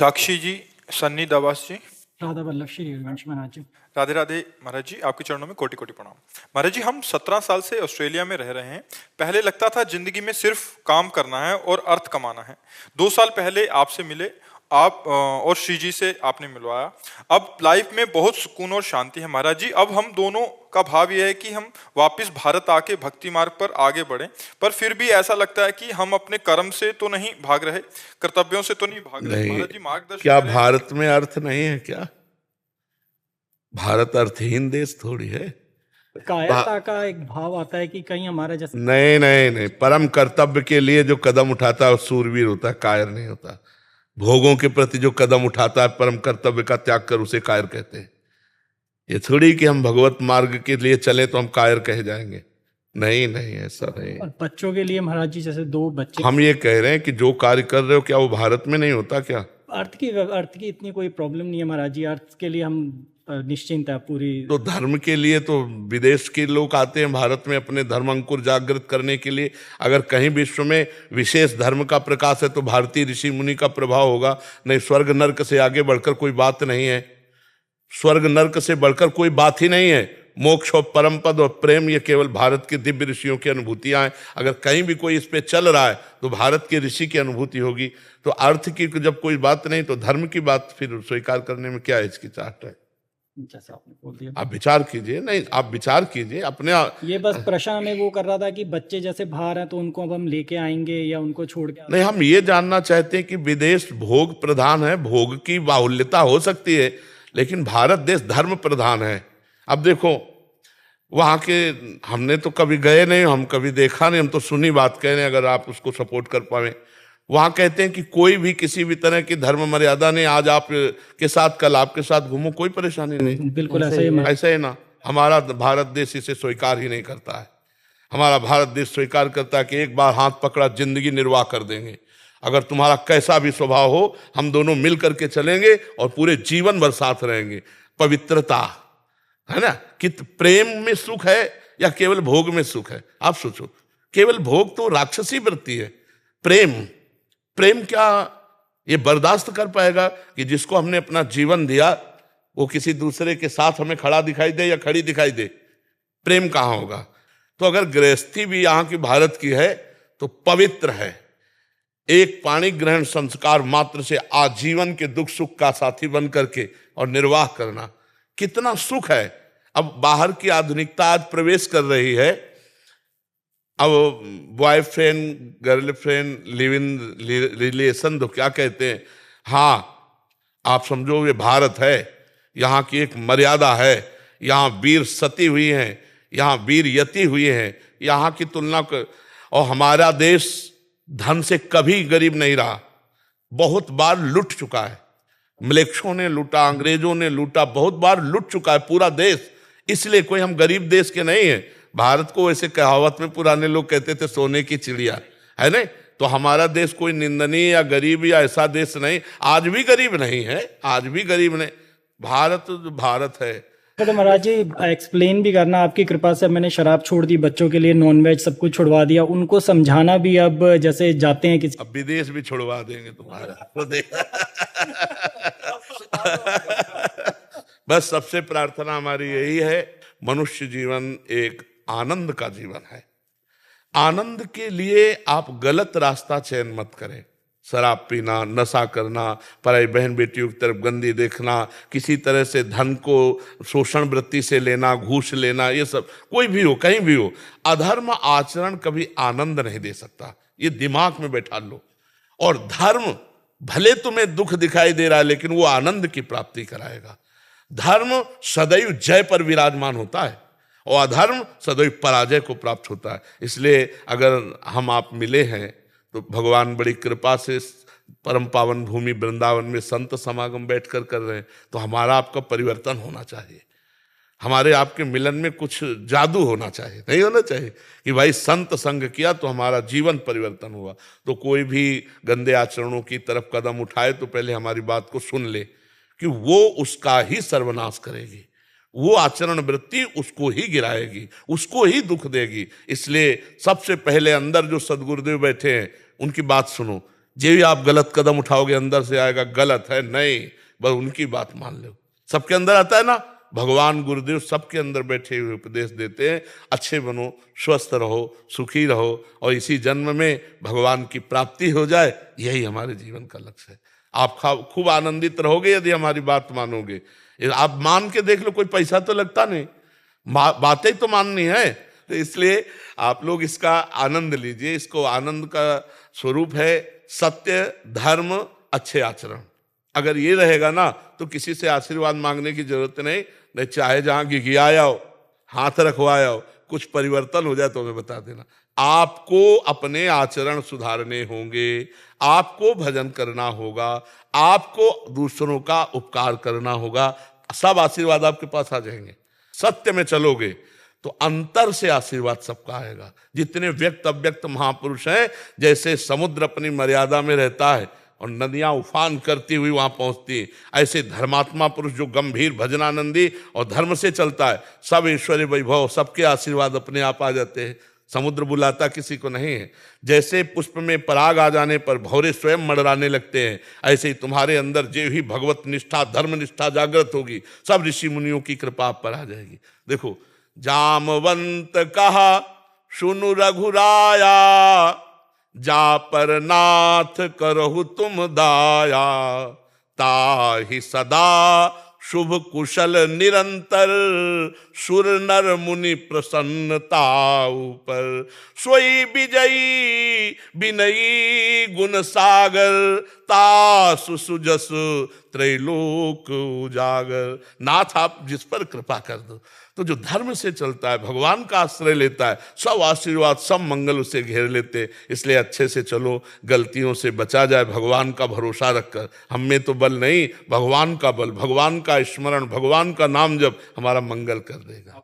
साक्षी जी, सन्नी दवास जी, राधा वल्लभ श्री रघुवंश महाराज जी। राधे राधे महाराज जी, आपके चरणों में कोटि कोटि प्रणाम। महाराज जी, हम 17 साल से ऑस्ट्रेलिया में रह रहे हैं। पहले लगता था जिंदगी में सिर्फ काम करना है और अर्थ कमाना है। 2 साल पहले आपसे मिले, आप और श्री जी से आपने मिलवाया। अब लाइफ में बहुत सुकून और शांति है महाराज जी। अब हम दोनों का भाव यह है कि हम वापस भारत आके भक्ति मार्ग पर आगे बढ़े, पर फिर भी ऐसा लगता है कि हम अपने कर्म से तो नहीं भाग रहे, कर्तव्यों से तो नहीं भाग रहे। नहीं, महाराज जी मार्गदर्शन क्या करें। भारत में अर्थ नहीं है क्या? भारत अर्थहीन देश थोड़ी है। कायरता का एक भाव आता है कि कहीं हमारा जैसे नहीं नहीं नहीं, परम कर्तव्य के लिए जो कदम उठाता है वो सूरवीर होता है, कायर नहीं होता। भोगों के प्रति जो कदम उठाता है, परम कर्तव्य का त्याग कर, उसे कायर कहते हैं। ये थोड़ी कि हम भगवत मार्ग के लिए चले तो हम कायर कहे जाएंगे। नहीं नहीं, ऐसा नहीं। और बच्चों के लिए महाराज जी जैसे 2 बच्चे, हम ये कह रहे हैं कि जो कार्य कर रहे हो क्या वो भारत में नहीं होता क्या? अर्थ की इतनी कोई प्रॉब्लम नहीं है महाराज जी। अर्थ के लिए हम निश्चिंत है पूरी। तो धर्म के लिए तो विदेश के लोग आते हैं भारत में अपने धर्म अंकुर जागृत करने के लिए। अगर कहीं विश्व में विशेष धर्म का प्रकाश है तो भारतीय ऋषि मुनि का प्रभाव होगा। नहीं, स्वर्ग नर्क से आगे बढ़कर कोई बात नहीं है। स्वर्ग नर्क से बढ़कर कोई बात ही नहीं है। मोक्ष और परम पद और प्रेम, ये केवल भारत के दिव्य ऋषियों की अनुभूतियां हैं। अगर कहीं भी कोई इस पे चल रहा है तो भारत के ऋषि की अनुभूति होगी। तो अर्थ की जब कोई बात नहीं तो धर्म की बात फिर स्वीकार करने में क्या हिचकिचाहट है? जैसे आपने बोल दिया, आप विचार कीजिए। नहीं, आप विचार कीजिए अपने। ये बस प्रश्न में वो कर रहा था कि बच्चे जैसे बाहर हैं तो उनको अब हम लेके आएंगे या उनको छोड़ के नहीं, हम ये जानना चाहते हैं कि विदेश भोग प्रधान है, भोग की बाहुल्यता हो सकती है, लेकिन भारत देश धर्म प्रधान है। अब देखो, वहाँ के हमने तो कभी गए नहीं, हम कभी देखा नहीं, हम तो सुनी बात कह रहे हैं। अगर आप उसको सपोर्ट कर पाए, वहाँ कहते हैं कि कोई भी किसी भी तरह की धर्म मर्यादा नहीं। आज आप के साथ, कल आपके साथ घूमो, कोई परेशानी नहीं। बिल्कुल ऐसा ही ऐसा है ना। हमारा भारत देश इसे स्वीकार ही नहीं करता है। हमारा भारत देश स्वीकार करता है कि एक बार हाथ पकड़ा जिंदगी निर्वाह कर देंगे। अगर तुम्हारा कैसा भी स्वभाव हो, हम दोनों मिल करके चलेंगे और पूरे जीवन भर साथ रहेंगे। पवित्रता है ना। कि प्रेम में सुख है या केवल भोग में सुख है? आप सोचो, केवल भोग तो राक्षसी वृत्ति है। प्रेम क्या ये बर्दाश्त कर पाएगा कि जिसको हमने अपना जीवन दिया वो किसी दूसरे के साथ हमें खड़ा दिखाई दे या खड़ी दिखाई दे? प्रेम कहाँ होगा? तो अगर गृहस्थी भी यहाँ की भारत की है तो पवित्र है। एक पाणी ग्रहण संस्कार मात्र से आजीवन के दुख सुख का साथी बन करके और निर्वाह करना कितना सुख है। अब बाहर की आधुनिकता आज प्रवेश कर रही है। अब boyfriend girlfriend live in relation तो क्या कहते हैं। हाँ, आप समझो ये भारत है, यहाँ की एक मर्यादा है। यहाँ वीर सती हुई हैं, यहाँ वीर यति हुई हैं। यहाँ की तुलना कर, और हमारा देश धन से कभी गरीब नहीं रहा। बहुत बार लूट चुका है। म्लेच्छों ने लूटा, अंग्रेजों ने लूटा, बहुत बार लूट चुका है पूरा देश। इसलिए कोई हम गरीब देश के नहीं है। भारत को ऐसे कहावत में पुराने लोग कहते थे सोने की चिड़िया, है नहीं? तो हमारा देश कोई निंदनीय या गरीब या ऐसा देश नहीं। आज भी गरीब नहीं है, आज भी गरीब नहीं। भारत भारत है। तो महाराज जी एक्सप्लेन भी करना, आपकी कृपा से मैंने शराब छोड़ दी, बच्चों के लिए नॉनवेज सब कुछ छुड़वा दिया, उनको समझाना भी। अब जैसे जाते हैं किसी, अब विदेश भी छुड़वा देंगे तुम्हारा तो देख। बस सबसे प्रार्थना हमारी यही है, मनुष्य जीवन एक आनंद का जीवन है। आनंद के लिए आप गलत रास्ता चयन मत करें। शराब पीना, नशा करना, पराई बहन बेटियों की तरफ गंदी देखना, किसी तरह से धन को शोषण वृत्ति से लेना, घूस लेना, ये सब कोई भी हो, कहीं भी हो, अधर्म आचरण कभी आनंद नहीं दे सकता। ये दिमाग में बैठा लो। और धर्म भले तुम्हें दुख दिखाई दे रहा है लेकिन वो आनंद की प्राप्ति कराएगा। धर्म सदैव जय पर विराजमान होता है और अधर्म सदैव पराजय को प्राप्त होता है। इसलिए अगर हम आप मिले हैं तो भगवान बड़ी कृपा से परम पावन भूमि वृंदावन में संत समागम बैठकर कर रहे हैं, तो हमारा आपका परिवर्तन होना चाहिए। हमारे आपके मिलन में कुछ जादू होना चाहिए, नहीं होना चाहिए कि भाई संत संग किया तो हमारा जीवन परिवर्तन हुआ। तो कोई भी गंदे आचरणों की तरफ कदम उठाए तो पहले हमारी बात को सुन ले कि वो उसका ही सर्वनाश करेगी। वो आचरण वृत्ति उसको ही गिराएगी, उसको ही दुख देगी। इसलिए सबसे पहले अंदर जो सदगुरुदेव बैठे हैं उनकी बात सुनो जो भी आप गलत कदम उठाओगे अंदर से आएगा गलत है, नहीं, बस उनकी बात मान लो। सबके अंदर आता है ना, भगवान गुरुदेव सबके अंदर बैठे हुए उपदेश देते हैं, अच्छे बनो, स्वस्थ रहो, सुखी रहो और इसी जन्म में भगवान की प्राप्ति हो जाए, यही हमारे जीवन का लक्ष्य है। आप खूब आनंदित रहोगे यदि हमारी बात मानोगे। आप मान के देख लो, कोई पैसा तो लगता नहीं, बातें तो माननी है। तो इसलिए आप लोग इसका आनंद लीजिए। इसको आनंद का स्वरूप है सत्य, धर्म, अच्छे आचरण। अगर ये रहेगा ना तो किसी से आशीर्वाद मांगने की जरूरत नहीं चाहे जहां गिगियाया हो, हाथ रखवाया हो, कुछ परिवर्तन हो जाए तो हमें बता देना। आपको अपने आचरण सुधारने होंगे, आपको भजन करना होगा, आपको दूसरों का उपकार करना होगा, सब आशीर्वाद आपके पास आ जाएंगे। सत्य में चलोगे तो अंतर से आशीर्वाद सबका आएगा। जितने व्यक्त अव्यक्त महापुरुष हैं, जैसे समुद्र अपनी मर्यादा में रहता है और नदियां उफान करती हुई वहां पहुंचती है, ऐसे धर्मात्मा पुरुष जो गंभीर भजनानंदी और धर्म से चलता है, सब ऐश्वर्य वैभव सबके आशीर्वाद अपने आप आ जाते हैं। समुद्र बुलाता किसी को नहीं है। जैसे पुष्प में पराग आ जाने पर भौरे स्वयं मडराने लगते हैं, ऐसे ही तुम्हारे अंदर जो भी भगवत निष्ठा, धर्म निष्ठा जागृत होगी, सब ऋषि मुनियों की कृपा आप पर आ जाएगी। देखो, जामवंत कहा सुनु रघुराया, जा पर नाथ करहु तुम दाया, ताहि सदा शुभ कुशल निरंतर, सुर नर मुनि प्रसन्नता ऊपर, सोई विजयी विनयी गुण सागर, तासु सुजस त्रैलोक उजागर। नाथ आप जिस पर कृपा कर दो, तो जो धर्म से चलता है, भगवान का आश्रय लेता है, सब आशीर्वाद सब मंगल उसे घेर लेते। इसलिए अच्छे से चलो, गलतियों से बचा जाए, भगवान का भरोसा रखकर। हम में तो बल नहीं, भगवान का बल, भगवान का स्मरण, भगवान का नाम जब हमारा मंगल कर देगा।